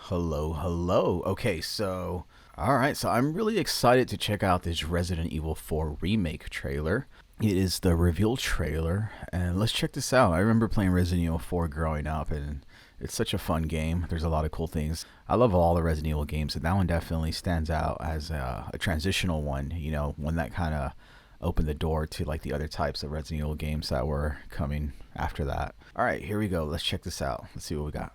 Hello, hello. Okay, all right, so I'm really excited to check out this Resident Evil 4 remake trailer. It is the reveal trailer, and let's check this out. I remember playing Resident Evil 4 growing up, and it's such a fun game. There's a lot of cool things. I love all the Resident Evil games, and that one definitely stands out as a transitional one, one that kind of opened the door to like the other types of Resident Evil games that were coming after that. All right, here we go. Let's check this out. Let's see what we got.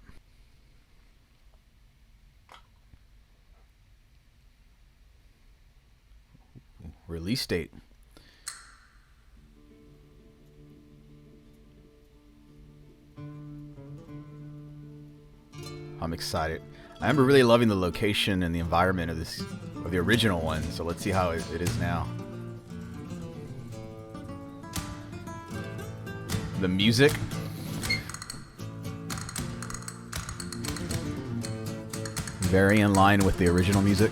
Release date. I'm excited. I remember really loving the location and the environment of the original one. So let's see how it is now. The music. Very in line with the original music.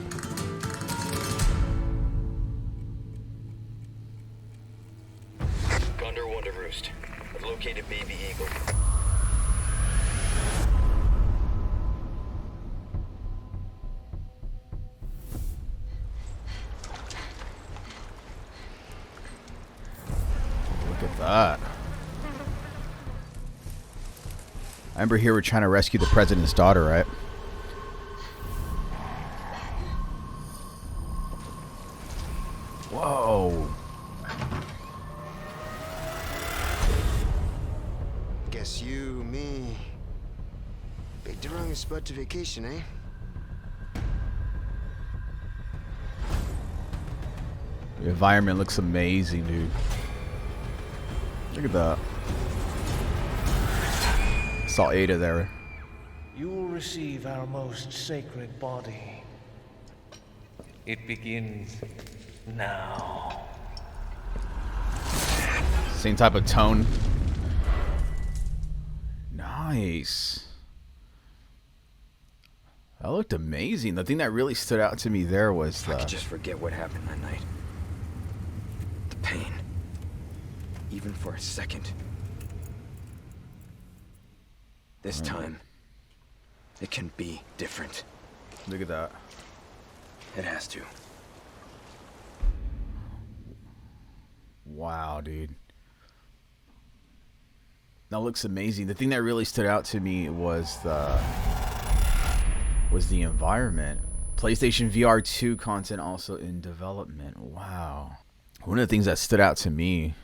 Condor 1 to Roost. I've located Baby Eagle. Look at that. I remember here we're trying to rescue the president's daughter, right? Whoa. Guess you, me, picked the wrong spot to vacation, eh? The environment looks amazing, dude. Look at that. Saw Ada there. You will receive our most sacred body. It begins now. Same type of tone. Nice. That looked amazing. The thing that really stood out to me there was I could just forget what happened that night. The pain. Even for a second. This time, it can be different. Look at that. It has to. Wow, dude. That looks amazing. The thing that really stood out to me was the environment. PlayStation VR 2 content also in development. Wow. One of the things that stood out to me,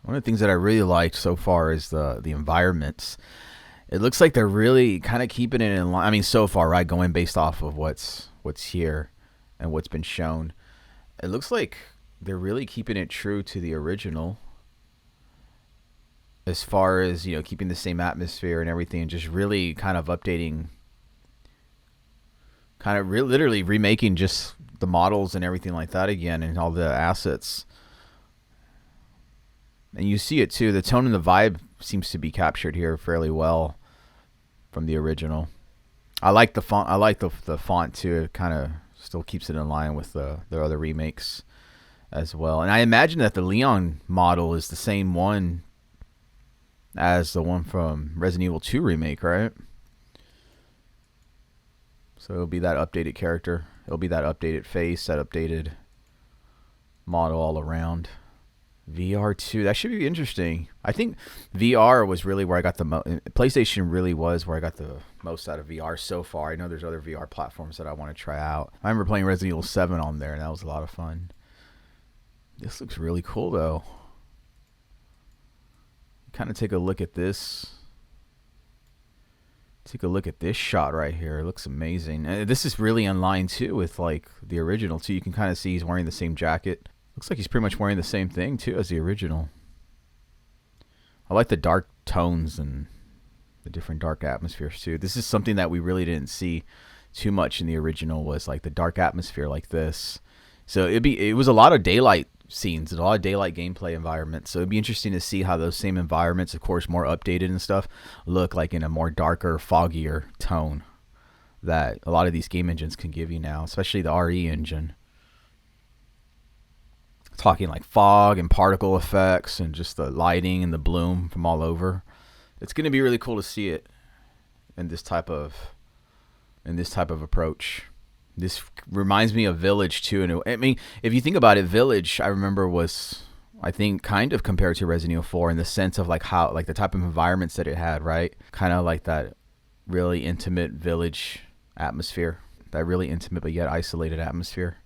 one of the things that I really liked so far is the environments. It looks like they're really kind of keeping it in line. I mean, so far, right? Going based off of what's here and what's been shown. It looks like they're really keeping it true to the original. As far as, keeping the same atmosphere and everything, and just really kind of updating, literally remaking just the models and everything like that again, and all the assets. And you see it too. The tone and the vibe seems to be captured here fairly well from the original. I like the font. I like the font too. It kind of still keeps it in line with the other remakes as well. And I imagine that the Leon model is the same one as the one from Resident Evil 2 remake, right? So it'll be that updated character. It'll be that updated face, that updated model all around. VR 2, that should be interesting. I think VR was really where I got the PlayStation really was where I got the most out of VR so far. I know there's other VR platforms that I want to try out. I remember playing Resident Evil 7 on there, and that was a lot of fun. This looks really cool, though. Kind of take a look at this. Take a look at this shot right here. It looks amazing. And this is really in line, too, with like the original, too. You can kind of see he's wearing the same jacket. Looks like he's pretty much wearing the same thing, too, as the original. I like the dark tones and the different dark atmospheres, too. This is something that we really didn't see too much in the original, was like the dark atmosphere like this. So it was a lot of daylight scenes, a lot of daylight gameplay environments. So it'd be interesting to see how those same environments, of course, more updated and stuff, look like in a more darker, foggier tone that a lot of these game engines can give you now, especially the RE engine. Talking like fog and particle effects and just the lighting and the bloom from all over. It's going to be really cool to see it in this type of in this type of approach. This reminds me of Village too. And I mean, if you think about it, Village, I remember was, I think, kind of compared to Resident Evil 4 in the sense of like how, like the type of environments that it had, right? Kind of like that really intimate village atmosphere, that really intimate but yet isolated atmosphere.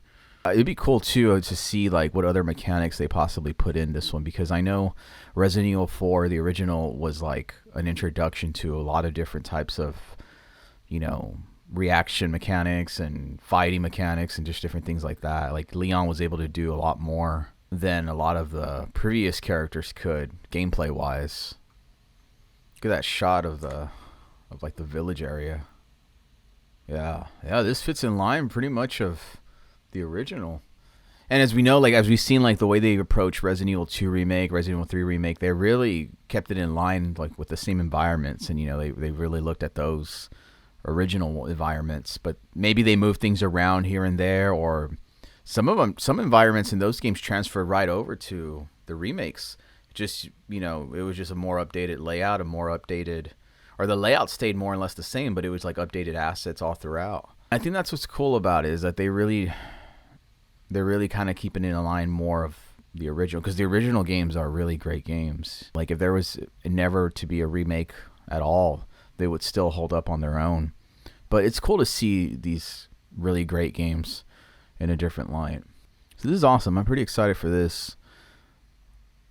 It'd be cool too to see like what other mechanics they possibly put in this one, because I know Resident Evil 4, the original, was like an introduction to a lot of different types of, you know, reaction mechanics and fighting mechanics and just different things like that. Like Leon was able to do a lot more than a lot of the previous characters could gameplay wise. Look at that shot of like the village area. Yeah, this fits in line pretty much of the original. And as we know, like as we've seen, like the way they approach Resident Evil 2 remake, Resident Evil 3 remake, they really kept it in line like with the same environments, and you know, they really looked at those original environments, but maybe they moved things around here and there, or some environments in those games transferred right over to the remakes. Just, you know, it was just a more updated layout, or the layout stayed more or less the same, but it was like updated assets all throughout. I think that's what's cool about it, is that they're really kind of keeping it in line more of the original, because the original games are really great games. Like if there was never to be a remake at all, they would still hold up on their own. But it's cool to see these really great games in a different light. So this is awesome. I'm pretty excited for this.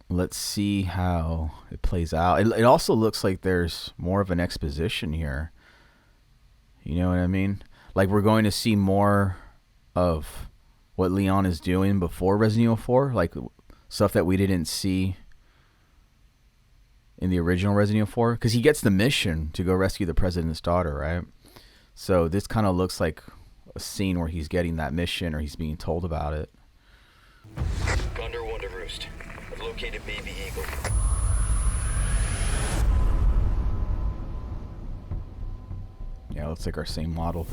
Let's see how it plays out. It also looks like there's more of an exposition here. You know what I mean? Like we're going to see more of what Leon is doing before Resident Evil 4, like stuff that we didn't see in the original Resident Evil 4, because he gets the mission to go rescue the president's daughter, right? So this kind of looks like a scene where he's getting that mission, or he's being told about it. Condor 1 to Roost. I've located Baby Eagle. Yeah, looks like our same model.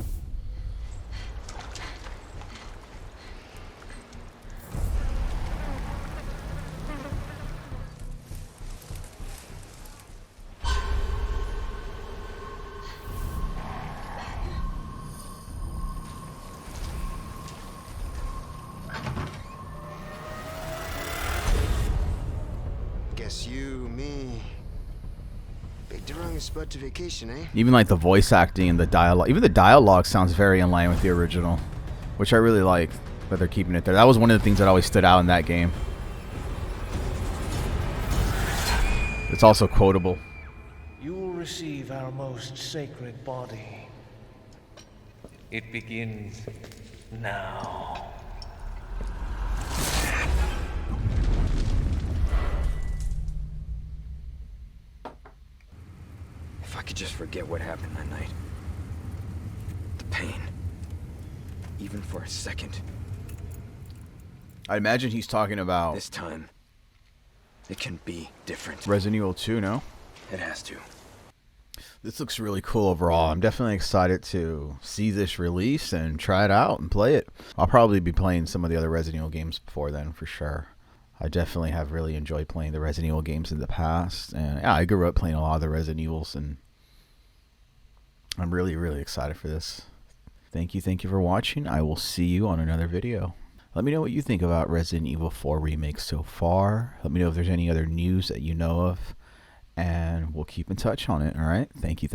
Guess you, me, picked the wrong spot to vacation, eh? Even like the voice acting and the dialogue, even the dialogue sounds very in line with the original, which I really like that they're keeping it there. That was one of the things that always stood out in that game. It's also quotable. You will receive our most sacred body. It begins now. If I could just forget what happened that night. The pain. Even for a second. I imagine he's talking about This time, it can be different. Resident Evil 2, no? It has to. This looks really cool overall. I'm definitely excited to see this release and try it out and play it. I'll probably be playing some of the other Resident Evil games before then, for sure. I definitely have really enjoyed playing the Resident Evil games in the past. And yeah, I grew up playing a lot of the Resident Evils, and I'm really, really excited for this. Thank you for watching. I will see you on another video. Let me know what you think about Resident Evil 4 Remake so far. Let me know if there's any other news that you know of, and we'll keep in touch on it. All right? Thank you.